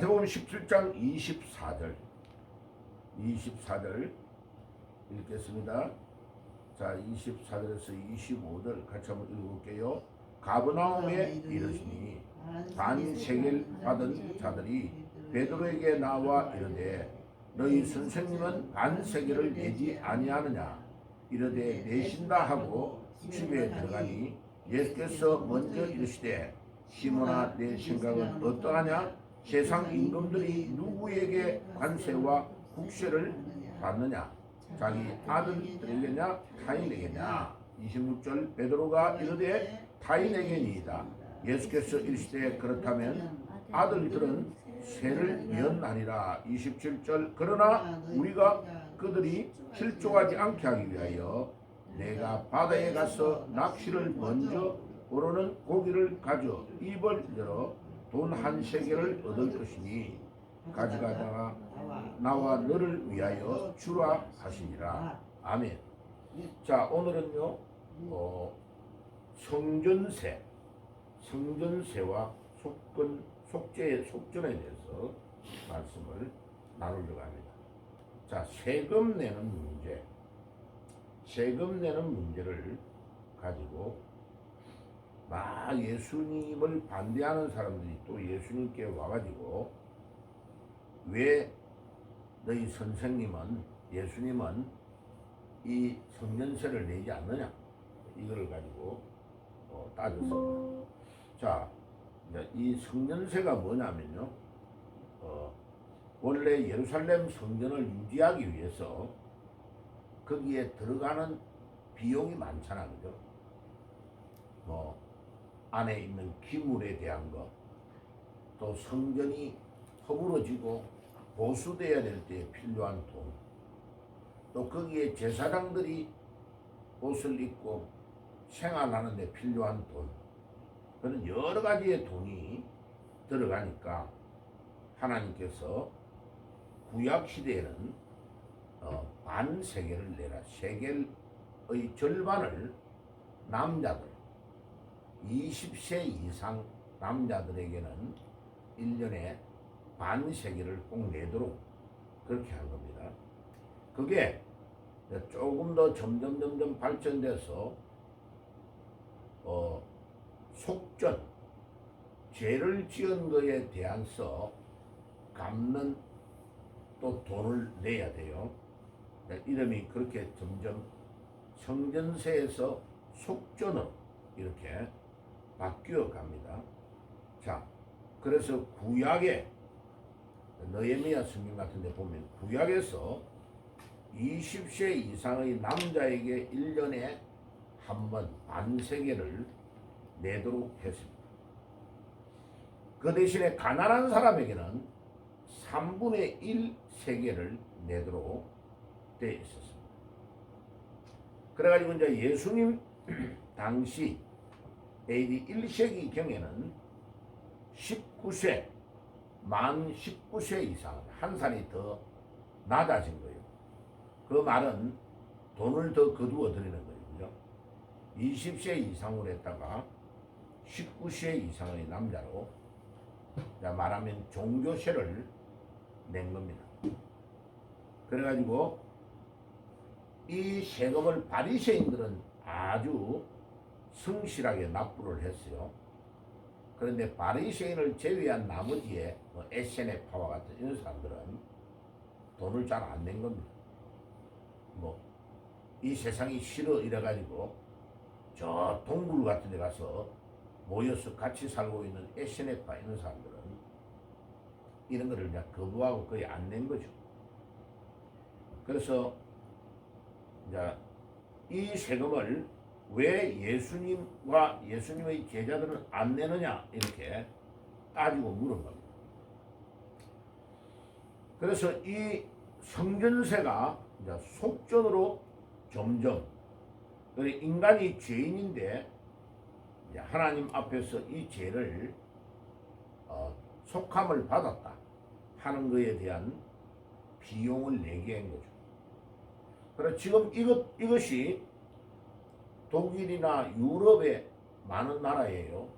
마태복음 17장 24절 읽겠습니다. 자, 24절에서 25절 같이 한번 읽어볼게요. 가버나움에 이르시니 반세겔 받은 자들이 베드로에게 나와 이르되 너희 선생님은 반세겔을 내지 아니하느냐 이르되 내신다 하고 집에 들어가니 예수께서 먼저 이르시되 시몬아 내 생각은 어떠하냐 세상 임금들이 누구에게 관세와 국세를 받느냐 자기 아들들에게냐 타인에게냐. 26절 베드로가 이르되 타인에게니이다. 예수께서 이르시되 그렇다면 아들들은 세를 면하니라. 27절 그러나 우리가 그들이 실족하지 않게 하기 위하여 내가 바다에 가서 낚시를 먼저 오르는 고기를 가져 입을 열어 돈 한 세겔을 얻을 것이니 가져가다가 나와 너를 위하여 주라 하시니라. 아멘. 자, 오늘은요 성전세와 속전에 대해서 말씀을 나누려고 합니다. 자, 세금 내는 문제를 가지고 막 예수님을 반대하는 사람들이 또 예수님께 와가지고 왜 너희 예수님은 이 성전세를 내지 않느냐 이거를 가지고 따졌습니다. 자, 이 성전세가 뭐냐면요 원래 예루살렘 성전을 유지하기 위해서 거기에 들어가는 비용이 많잖아, 그죠? 안에 있는 기물에 대한 것, 또 성전이 허물어지고 보수돼야 될 때 필요한 돈, 또 거기에 제사장들이 옷을 입고 생활하는 데 필요한 돈, 그런 여러 가지의 돈이 들어가니까 하나님께서 구약 시대에는 반세겔을 내라. 세겔의 절반을 남자들 20세 이상 남자들에게는 1년에 반세겔을 꼭 내도록 그렇게 한 겁니다. 그게 조금 더 점점 발전돼서 속전, 죄를 지은 거에 대해서 갚는 또 돈을 내야 돼요. 이름이 그렇게 점점 성전세에서 속전으로 이렇게 바뀌어 갑니다. 자, 그래서 구약에 느헤미야 성경 같은 데 보면 구약에서 20세 이상의 남자에게 1년에 한 번 반세겔을 내도록 했습니다. 그 대신에 가난한 사람에게는 3분의 1 세겔을 내도록 되어 있었습니다. 그래가지고 이제 예수님 당시 AD 1세기 경에는 19세, 만 19세 이상 한 살이 더 낮아진 거예요. 그 말은 돈을 더 거두어 드리는 거예요. 그죠? 20세 이상으로 했다가 19세 이상의 남자로 말하면 종교세를 낸 겁니다. 그래가지고 이 세금을 바리새인들은 아주 성실하게 납부를 했어요. 그런데 바리새인을 제외한 나머지의 에세네파와 같은 이런 사람들은 돈을 잘 안 낸 겁니다. 이 세상이 싫어 이래가지고 저 동굴 같은 데 가서 모여서 같이 살고 있는 에세네파 이런 사람들은 이런 거를 그냥 거부하고 거의 안 낸 거죠. 그래서 이제 이 세금을 왜 예수님과 예수님의 제자들은 안 내느냐 이렇게 따지고 물은 겁니다. 그래서 이 성전세가 이제 속전으로 점점 인간이 죄인인데 하나님 앞에서 이 죄를 속함을 받았다 하는 것에 대한 비용을 내게 한 거죠. 그래서 지금 이것이 독일이나 유럽의 많은 나라예요.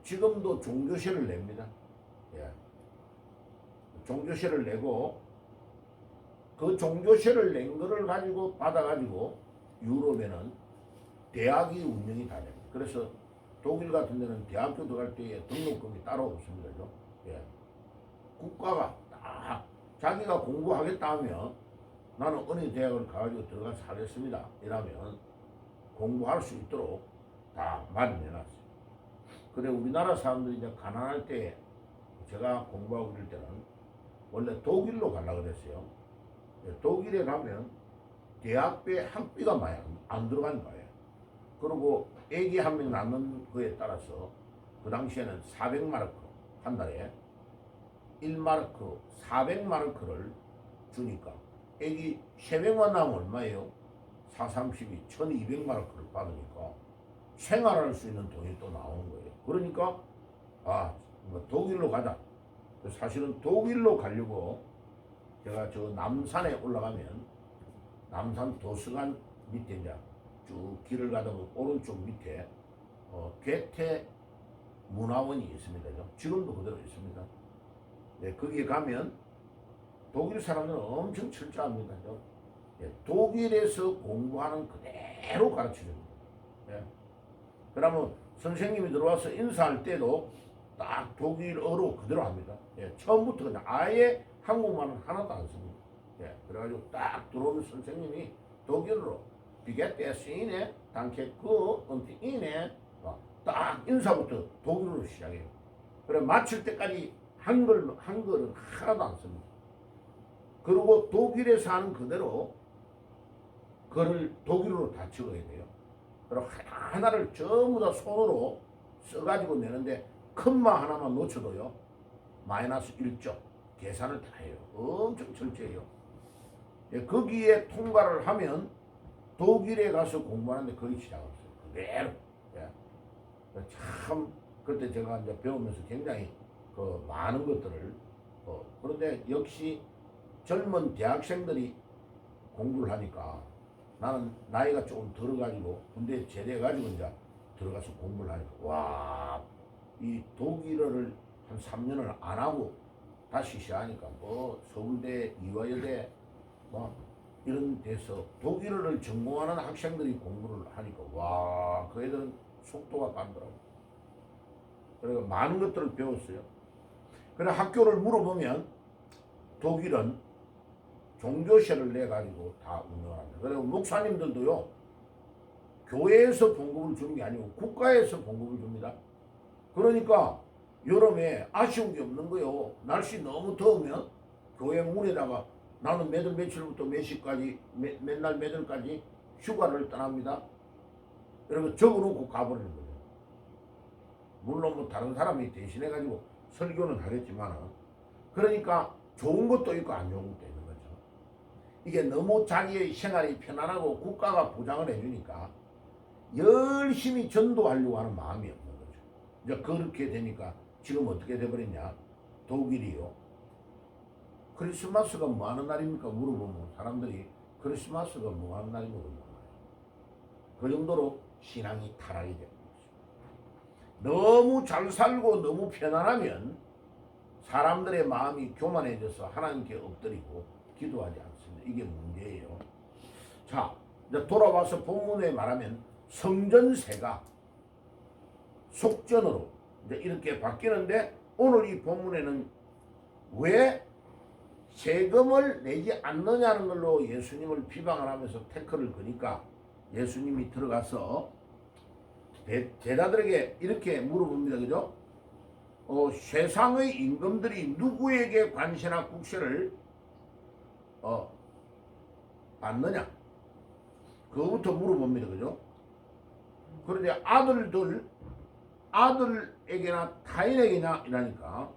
지금도 종교세를 냅니다. 예. 종교세를 내고 그 종교세를 낸 거를 가지고 받아가지고 유럽에는 대학이 운영이 다 됩니다. 그래서 독일 같은 데는 대학교 들어갈 때에 등록금이 따로 없습니다. 예. 국가가 딱 자기가 공부하겠다 하면 나는 어느 대학을 가가지고 들어가서 하겠습니다. 이러면 공부할 수 있도록 다 마련해놨어요. 그래 우리나라 사람들이 이제 가난할 때 제가 공부하고 이럴 때는 원래 독일로 가려고 그랬어요. 독일에 가면 대학비에 학비가 많이 안 들어가는 거예요. 그리고 애기 한 명 낳는 거에 따라서 그 당시에는 400마르크 한 달에 1마르크 400마르크를 주니까 애기 3명만 낳으면 얼마예요? 4, 32, 1200마르크를 받으니까 생활할 수 있는 돈이 또 나오는 거예요. 그러니까 뭐 독일로 가자. 사실은 독일로 가려고 제가 저 남산에 올라가면 남산 도서관 밑에 이제 쭉 길을 가다 보면 오른쪽 밑에 괴테 문화원이 있습니다. 지금도 그대로 있습니다. 네, 거기에 가면 독일 사람들은 엄청 철저합니다. 예, 독일에서 공부하는 그대로 가르쳐줍니다. 예. 그러면 선생님이 들어와서 인사할 때도 딱 독일어로 그대로 합니다. 예, 처음부터 그냥 아예 한국말은 하나도 안 씁니다. 예, 그래가지고 딱 들어오는 선생님이 독일어로 비게테 시네 단케 그 이네 딱 인사부터 독일어로 시작해요. 그래 마칠 때까지 한글은 하나도 안 씁니다. 그리고 독일에서 하는 그대로 그걸 독일어로 다 적어야 돼요. 그리고 하나를 전부 다 손으로 써가지고 내는데 컴마 하나만 놓쳐도요 마이너스 1점 계산을 다 해요. 엄청 철저해요. 예, 거기에 통과를 하면 독일에 가서 공부하는데 거의 지장 없어요. 그대로. 예. 참 그때 제가 이제 배우면서 굉장히 그 많은 것들을 그런데 역시 젊은 대학생들이 공부를 하니까 나는 나이가 조금 들어가지고 군대 제대해가지고 이제 들어가서 공부를 하니까 와, 이 독일어를 한 3년을 안 하고 다시 시작하니까 뭐 서울대, 이화여대 뭐 이런 데서 독일어를 전공하는 학생들이 공부를 하니까 와, 그 애들은 속도가 빠르더라고. 그래서 많은 것들을 배웠어요. 그래 학교를 물어보면 독일은 종교세를 내가지고 다 운영합니다. 그리고 목사님들도요 교회에서 봉급을 주는 게 아니고 국가에서 봉급을 줍니다. 그러니까 여름에 아쉬운 게 없는 거예요. 날씨 너무 더우면 교회 문에다가 나는 몇 월 며칠부터 몇 시까지 맨날 몇 월까지 휴가를 떠납니다. 이렇게 적어놓고 가버리는 거예요. 물론 뭐 다른 사람이 대신해가지고 설교는 하겠지만 그러니까 좋은 것도 있고 안 좋은 것도 있는 거죠. 이게 너무 자기의 생활이 편안하고 국가가 보장을 해주니까 열심히 전도하려고 하는 마음이 없는 거죠. 이제 그렇게 되니까 지금 어떻게 돼버렸냐. 독일이요. 크리스마스가 뭐 하는 날입니까? 물어보면 사람들이 크리스마스가 뭐 하는 날이냐고 물어봐요. 그 정도로 신앙이 타락이 됩니다. 너무 잘 살고 너무 편안하면 사람들의 마음이 교만해져서 하나님께 엎드리고 기도하지 않습니다. 이게 문제예요. 자, 이제 돌아와서 본문에 말하면 성전세가 속전으로 이제 이렇게 바뀌는데 오늘 이 본문에는 왜 세금을 내지 않느냐는 걸로 예수님을 비방을 하면서 태클을 거니까 예수님이 들어가서 제자들에게 이렇게 물어봅니다. 그죠? 세상의 임금들이 누구에게 관세나 국세를 받느냐? 그거부터 물어봅니다. 그죠? 그런데 아들에게나 타인에게냐 이라니까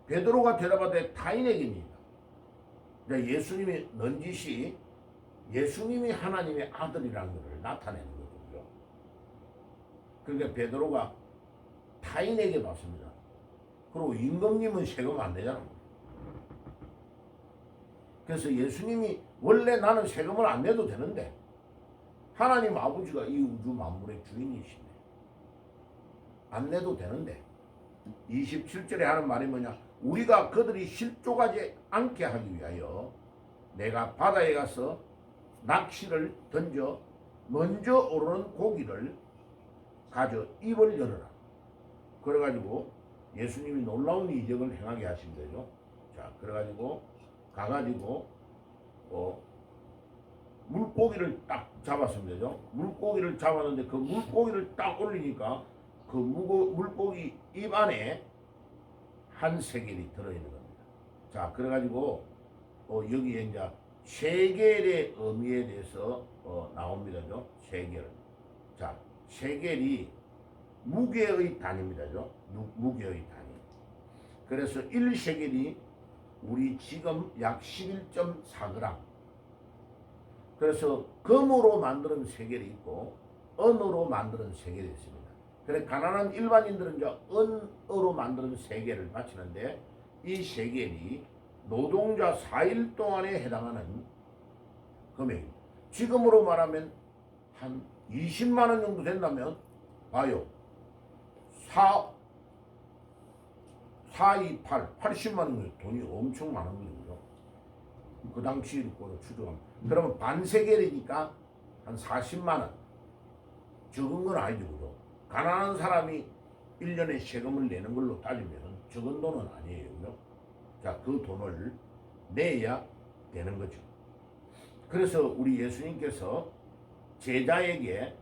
베드로가 대답하되 타인에게입니다. 예수님이 넌지시 예수님이 하나님의 아들이라는 것을 나타내는 거죠. 그러니까 베드로가 타인에게 받습니다. 그리고 임금님은 세금 안 내잖아. 그래서 예수님이 원래 나는 세금을 안 내도 되는데 하나님 아버지가 이 우주 만물의 주인이시네. 안 내도 되는데 27절에 하는 말이 뭐냐? 우리가 그들이 실족하지 않게 하기 위하여 내가 바다에 가서 낚시를 던져 먼저 오르는 고기를 가져 입을 열어라. 그래가지고 예수님이 놀라운 이적을 행하게 하신 거죠. 자, 그래가지고 가가지고 물고기를 딱 잡았으면 되죠. 물고기를 잡았는데 그 물고기를 딱 올리니까 그 물고기 입 안에 한 세겔이 들어있는 겁니다. 자, 그래가지고 여기에 이제 세겔의 의미에 대해서 나옵니다. 세겔. 자, 세겔이 무게의 단위입니다. 무게의 단위. 그래서 1세겔이 우리 지금 약 11.4g. 그래서 금으로 만드는 세겔이 있고 은으로 만드는 세겔이 있습니다. 그래 가난한 일반인들은 이제 은으로 만드는 세겔을 바치는데 이 세겔이 노동자 4일 동안에 해당하는 금액입니다. 지금으로 말하면 한 20만 원 정도 된다면 봐요. 80만 원 돈이 엄청 많은 거죠. 그 당시 거로 추정합니다. 그러면 반세겔이니까 한 40만 원. 적은 건 아니죠. 그죠? 가난한 사람이 1년에 세금을 내는 걸로 따지면 적은 돈은 아니에요. 그죠? 자, 그 돈을 내야 되는 거죠. 그래서 우리 예수님께서 제자에게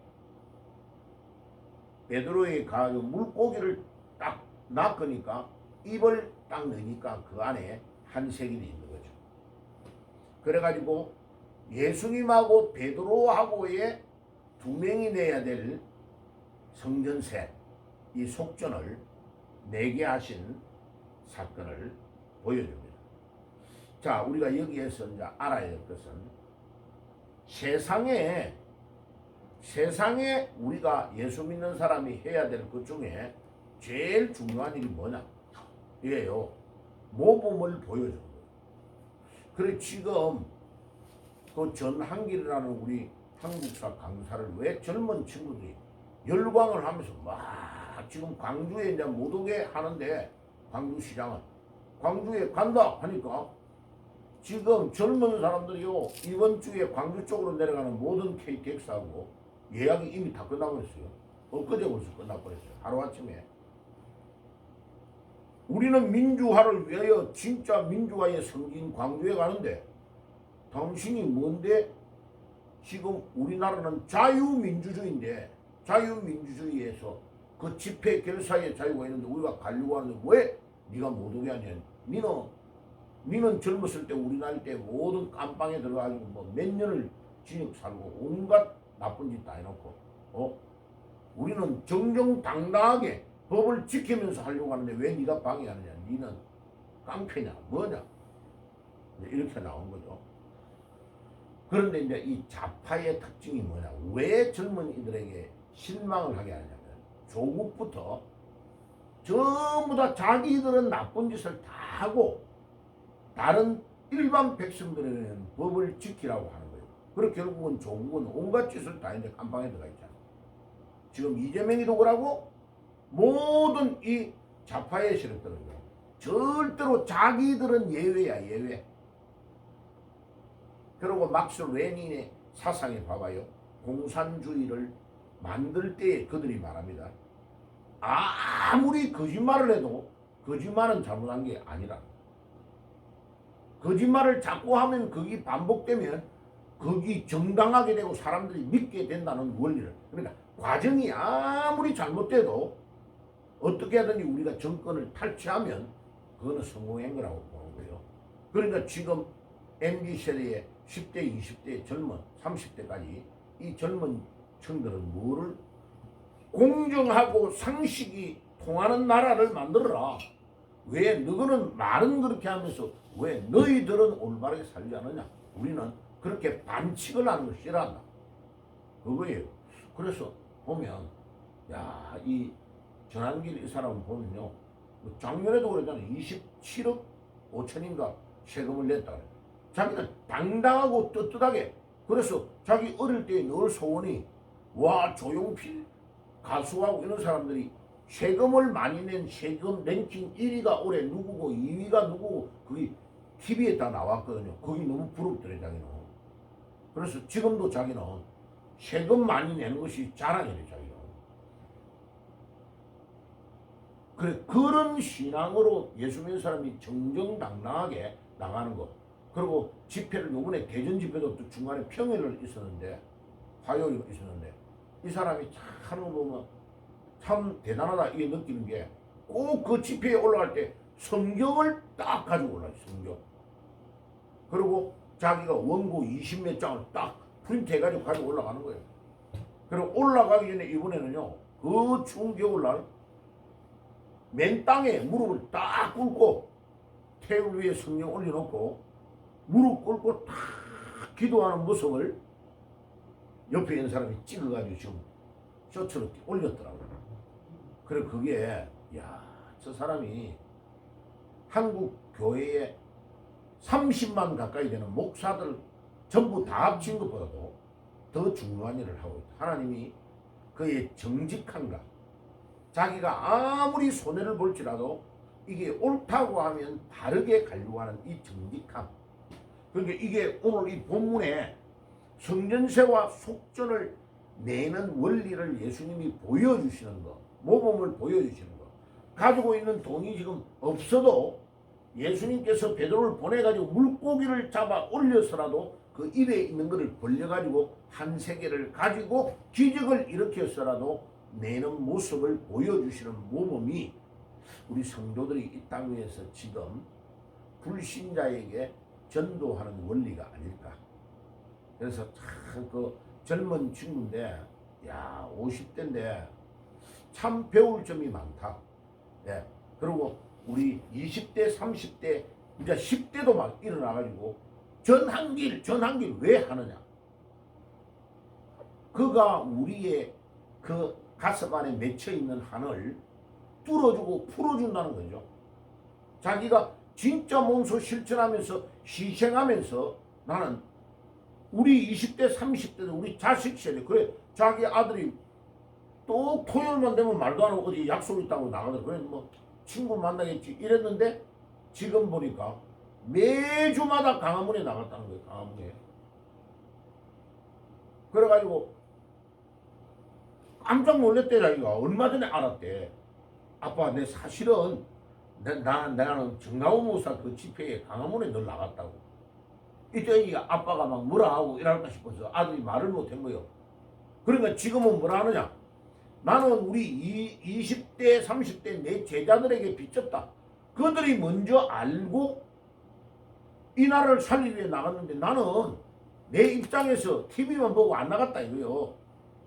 베드로에게 가서 물고기를 딱 낚으니까 입을 딱 넣으니까 그 안에 한 세겔이 있는 거죠. 그래가지고 예수님하고 베드로하고의 두 명이 내야 될 성전세, 이 속전을 내게 하신 사건을 보여줍니다. 자, 우리가 여기에서 이제 알아야 될 것은 세상에 우리가 예수 믿는 사람이 해야 될 것 중에 제일 중요한 일이 뭐냐? 이게요, 모범을 보여주는 거예요. 그래 지금 그 전한길이라는 우리 한국사 강사를 왜 젊은 친구들이 열광을 하면서 막 지금 광주에 이제 못 오게 하는데 광주시장은 광주에 간다 하니까 지금 젊은 사람들이요 이번 주에 광주 쪽으로 내려가는 모든 KTX하고 예약이 이미 다 끝나버렸어요. 엊그제 벌써 끝나버렸어요. 하루아침에. 우리는 민주화를 위하여 진짜 민주화의 성지인 광주에 가는데 당신이 뭔데? 지금 우리나라는 자유민주주의인데 자유민주주의에서 그 집회 결사의 자유가 있는데 우리가 가려고 하는데 왜 네가 못 오게 하냐? 니는 젊었을 때 우리 나이 때 모든 깜빵에 들어가지고 뭐 몇 년을 징역 살고 온갖 나쁜 짓 다 해놓고 우리는 정정당당하게 법을 지키면서 하려고 하는데 왜 네가 방해하느냐? 니는 깡패냐? 뭐냐? 이렇게 나온 거죠. 그런데 이제 이 좌파의 특징이 뭐냐? 왜 젊은이들에게 실망을 하게 하냐면 조국부터 전부 다 자기들은 나쁜 짓을 다 하고 다른 일반 백성들에게는 법을 지키라고 하는 거예요. 그리고 결국은 조국은 온갖 짓을 다 했는데 깜빵에 들어가 있잖아요. 지금 이재명이도 그러고 모든 이 좌파의 세력들은요. 절대로 자기들은 예외야, 예외. 그리고 막스 레닌의 사상에 봐봐요. 공산주의를 만들 때에 그들이 말합니다. 아무리 거짓말을 해도 거짓말은 잘못한 게 아니라 거짓말을 자꾸 하면 그게 반복되면 그게 정당하게 되고 사람들이 믿게 된다는 원리를. 그러니까 과정이 아무리 잘못돼도 어떻게 하든지 우리가 정권을 탈취하면 그거는 성공한 거라고 보는 거예요. 그러니까 지금 MZ세대의 10대, 20대 젊은 30대까지 이 젊은 층들은 뭐를 공정하고 상식이 통하는 나라를 만들어라. 왜 너희는 말은 그렇게 하면서 왜 너희들은 올바르게 살지 않느냐? 우리는 그렇게 반칙을 하는 걸 싫어한다. 그거예요. 그래서 보면 이 전한길 이 사람을 보면요. 작년에도 그랬잖아요. 27억 5천인가 세금을 냈다. 자기는 당당하고 떳떳하게. 그래서 자기 어릴 때 늘 소원이 조용필 가수하고 이런 사람들이 세금을 많이 낸 세금 랭킹 1위가 올해 누구고 2위가 누구고 그게 TV에 다 나왔거든요. 거기 너무 부럽더래 자기는. 그래서 지금도 자기는 세금 많이 내는 것이 자랑이래 자기는. 그래 그런 신앙으로 예수 믿는 사람이 정정당당하게 나가는 것. 그리고 집회를 요번에 대전 집회도 또 중간에 평일을 있었는데 화요일 있었는데 이 사람이 참 하는 거 보면 참 대단하다 이게 느끼는 게 꼭 그 집회에 올라갈 때 성경을 딱 가지고 올라가요. 성경. 그리고 자기가 원고 20몇 장을 딱 프린트해가지고 가지고 올라가는 거예요. 그리고 올라가기 전에 이번에는요 그 추운 겨울날 맨 땅에 무릎을 딱 꿇고 테이블 위에 성경 올려놓고 무릎 꿇고 딱 기도하는 모습을 옆에 있는 사람이 찍어가지고 지금 쇼츠로 올렸더라고요. 그래 그게 야, 저 사람이 한국 교회에 30만 가까이 되는 목사들 전부 다 합친 것보다도 더 중요한 일을 하고 있다. 하나님이 그의 정직함과 자기가 아무리 손해를 볼지라도 이게 옳다고 하면 바르게 가려고 하는 이 정직함. 그러니까 이게 오늘 이 본문에 성전세와 속전을 내는 원리를 예수님이 보여주시는 거, 모범을 보여주시는 거. 가지고 있는 돈이 지금 없어도 예수님께서 베드로를 보내가지고 물고기를 잡아 올려서라도 그 입에 있는 것을 벌려가지고 한 세계를 가지고 기적을 일으켜서라도 내는 모습을 보여주시는 모범이 우리 성도들이 이 땅 위에서 지금 불신자에게 전도하는 원리가 아닐까. 그래서 참 그 젊은 친구인데 야 50대인데 참 배울 점이 많다. 예. 그리고 우리 20대 30대 이제 10대도 막 일어나가지고 전한길 왜 하느냐. 그가 우리의 그 가슴 안에 맺혀있는 한을 뚫어주고 풀어준다는 거죠. 자기가 진짜 몸소 실천하면서 희생하면서 나는 우리 20대 30대도 우리 자식 세대 그래 자기 아들이 또 토요일만 되면 말도 안 하고 어디 약속 있다고 나가더라고. 그래 뭐 친구 만나겠지 이랬는데 지금 보니까 매주마다 강화문에 나갔다는 거예요. 강화문에. 그래가지고 깜짝 놀랐대 자기가. 얼마 전에 알았대. 아빠 내 사실은 나는 정나우 목사 그 집회에 강화문에 늘 나갔다고. 이때 아빠가 막 뭐라 하고 이럴까 싶어서 아들이 말을 못한 거예요. 그러니까 지금은 뭐라 하느냐. 나는 우리 20대 30대 내 제자들에게 비쳤다. 그들이 먼저 알고 이 나라를 살리기 위해 나갔는데 나는 내 입장에서 TV만 보고 안 나갔다 이거요.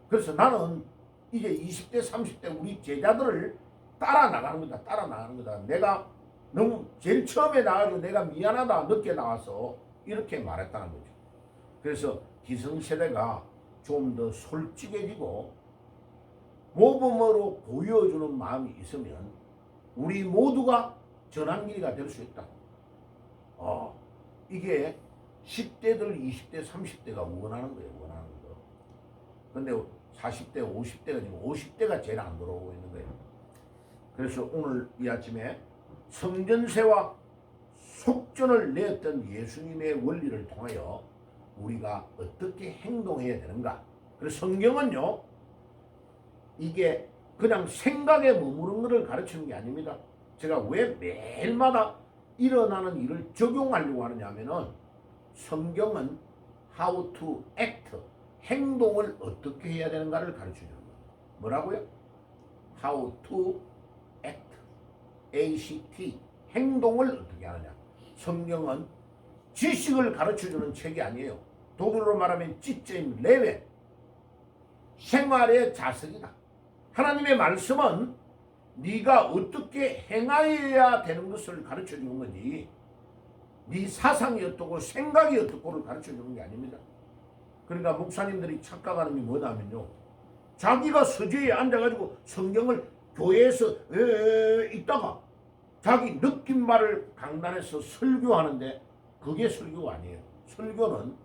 그래서 나는 이제 20대 30대 우리 제자들을 따라 나가는 거다. 따라 나가는 거다. 내가 너무 제일 처음에 나가지고 내가 미안하다 늦게 나와서 이렇게 말했다는 거죠. 그래서 기성세대가 좀 더 솔직해지고 모범으로 보여주는 마음이 있으면 우리 모두가 전환기가 될 수 있다. 이게 10대들, 20대, 30대가 원하는 거예요. 원하는 거. 근데 40대, 50대가 지금 50대가 제일 안 들어오고 있는 거예요. 그래서 오늘 이 아침에 성전세와 속전을 내었던 예수님의 원리를 통하여 우리가 어떻게 행동해야 되는가. 그래서 성경은요, 이게 그냥 생각에 머무는 것을 가르치는 게 아닙니다. 제가 왜 매일마다 일어나는 일을 적용하려고 하느냐 하면은 성경은 how to act, 행동을 어떻게 해야 되는가를 가르쳐주는 거예요. 뭐라고요? how to act, ACT, 행동을 어떻게 하느냐. 성경은 지식을 가르쳐주는 책이 아니에요. 독일어로 말하면 지적인 레벨, 생활의 자석이다. 하나님의 말씀은 네가 어떻게 행하여야 되는 것을 가르쳐주는 거지 네 사상이 어떻고 생각이 어떻고를 가르쳐주는 게 아닙니다. 그러니까 목사님들이 착각하는 게 뭐냐면요, 자기가 서재에 앉아가지고 성경을 교회에서 있다가 자기 느낀 말을 강단에서 설교하는데 그게 설교가 아니에요. 설교는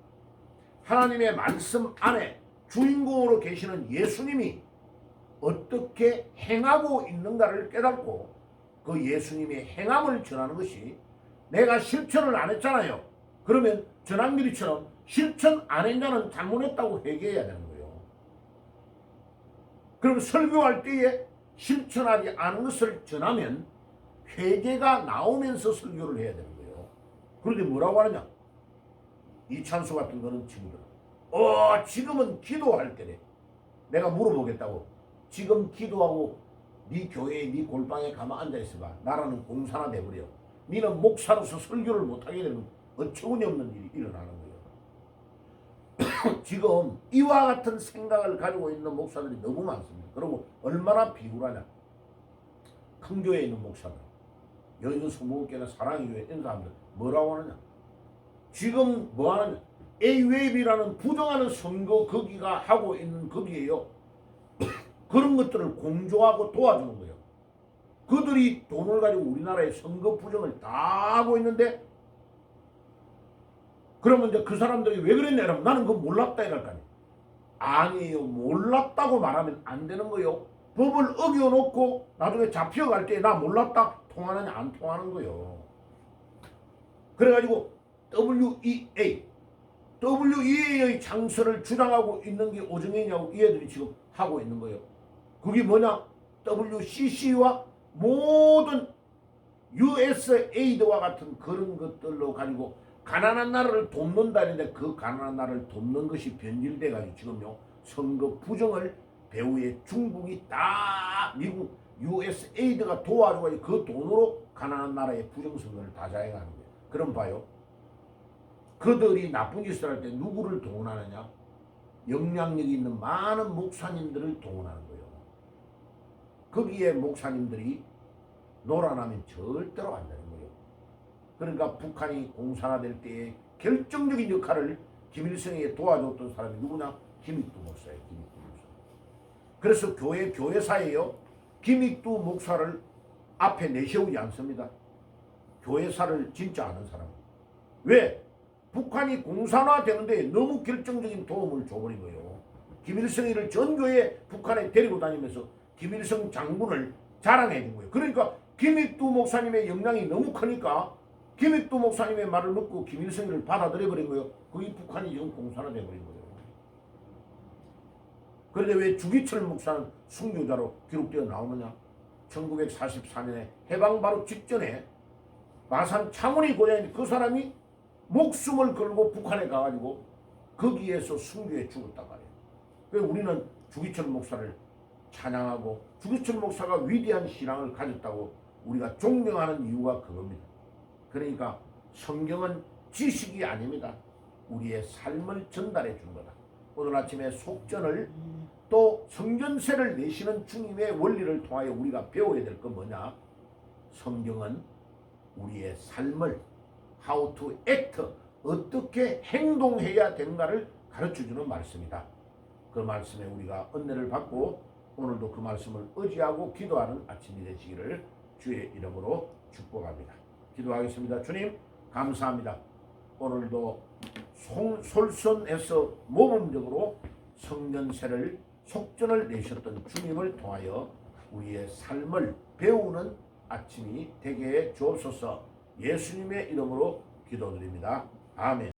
하나님의 말씀 안에 주인공으로 계시는 예수님이 어떻게 행하고 있는가를 깨닫고 그 예수님의 행함을 전하는 것이, 내가 실천을 안 했잖아요. 그러면 전한길이처럼 실천 안 했냐는 잘못했다고 회개해야 되는 거예요. 그럼 설교할 때에 실천하지 않은 것을 전하면 회개가 나오면서 설교를 해야 되는 거예요. 그런데 뭐라고 하느냐? 이찬수 같은 거는 친구들, 지금은 기도할 때래. 내가 물어보겠다고. 지금 기도하고 네 교회에 네 골방에 가만 앉아있어봐. 나라는 공사나 돼버려. 너는 목사로서 설교를 못하게 되는 어처구니없는 일이 일어나는 거예요. 지금 이와 같은 생각을 가지고 있는 목사들이 너무 많습니다. 그리고 얼마나 비굴하냐. 큰 교회에 있는 목사들, 여의도 성모교회나 사랑의 교회 이런 사람들 뭐라고 하느냐. 지금 뭐 하느냐. A웨이비라는 부정하는 선거 거기가 하고 있는 거기에요. 그런 것들을 공조하고 도와주는 거예요. 그들이 돈을 가지고 우리나라의 선거 부정을 다 하고 있는데, 그러면 이제 그 사람들이 왜 그랬냐 이러면 나는 그거 몰랐다 이럴 거 아니에요. 아니에요. 몰랐다고 말하면 안 되는 거예요. 법을 어겨놓고 나중에 잡혀갈 때 나 몰랐다 통하느냐 안 통하는 거예요. 그래가지고 WEA의 창설을 주장하고 있는 게 오정현이하고 이 애들이 지금 하고 있는 거예요. 그게 뭐냐? WCC와 모든 USAID와 같은 그런 것들로 가지고 가난한 나라를 돕는다는데, 그 가난한 나라를 돕는 것이 변질돼 가지고 지금요 선거 부정을 배후에 중국이 다 미국 USAID가 도와줘가지고 그 돈으로 가난한 나라의 부정선거를 다 자행하는 거예요. 그럼 봐요. 그들이 나쁜 짓을 할 때 누구를 동원하느냐? 영향력이 있는 많은 목사님들을 동원하는 거예요. 거기에 목사님들이 놀아나면 절대로 안 되는 거예요. 그러니까 북한이 공산화될 때에 결정적인 역할을 김일성에게 도와줬던 사람이 누구냐? 김익두 목사예요. 김익두 목사. 그래서 교회사예요. 김익두 목사를 앞에 내세우지 않습니다. 교회사를 진짜 아는 사람. 왜? 북한이 공산화되는데 너무 결정적인 도움을 줘버린 거예요. 김일성이를 전교에 북한에 데리고 다니면서 김일성 장군을 자랑해 준 거예요. 그러니까 김익두 목사님의 영향이 너무 크니까 김익두 목사님의 말을 듣고 김일성이를 받아들여 버린 거예요. 그게 북한이 지금 공산화돼 버린 거예요. 그런데 왜 주기철 목사는 순교자로 기록되어 나오느냐? 1944년에 해방 바로 직전에 마산 창원이 고향인 그 사람이 목숨을 걸고 북한에 가가지고 거기에서 순교해 죽었단 말이에요. 그래서 우리는 주기철 목사를 찬양하고 주기철 목사가 위대한 신앙을 가졌다고 우리가 존경하는 이유가 그겁니다. 그러니까 성경은 지식이 아닙니다. 우리의 삶을 전달해 준 거다. 오늘 아침에 속전을 또 성전세를 내시는 주님의 원리를 통하여 우리가 배워야 될 건 뭐냐? 성경은 우리의 삶을 how to act, 어떻게 행동해야 되는가를 가르쳐주는 말씀이다. 그 말씀에 우리가 은혜를 받고 오늘도 그 말씀을 의지하고 기도하는 아침이 되시기를 주의 이름으로 축복합니다. 기도하겠습니다. 주님 감사합니다. 오늘도 솔선해서 모범적으로 성전세를 속전을 내셨던 주님을 통하여 우리의 삶을 배우는 아침이 되게 해 주옵소서. 예수님의 이름으로 기도드립니다. 아멘.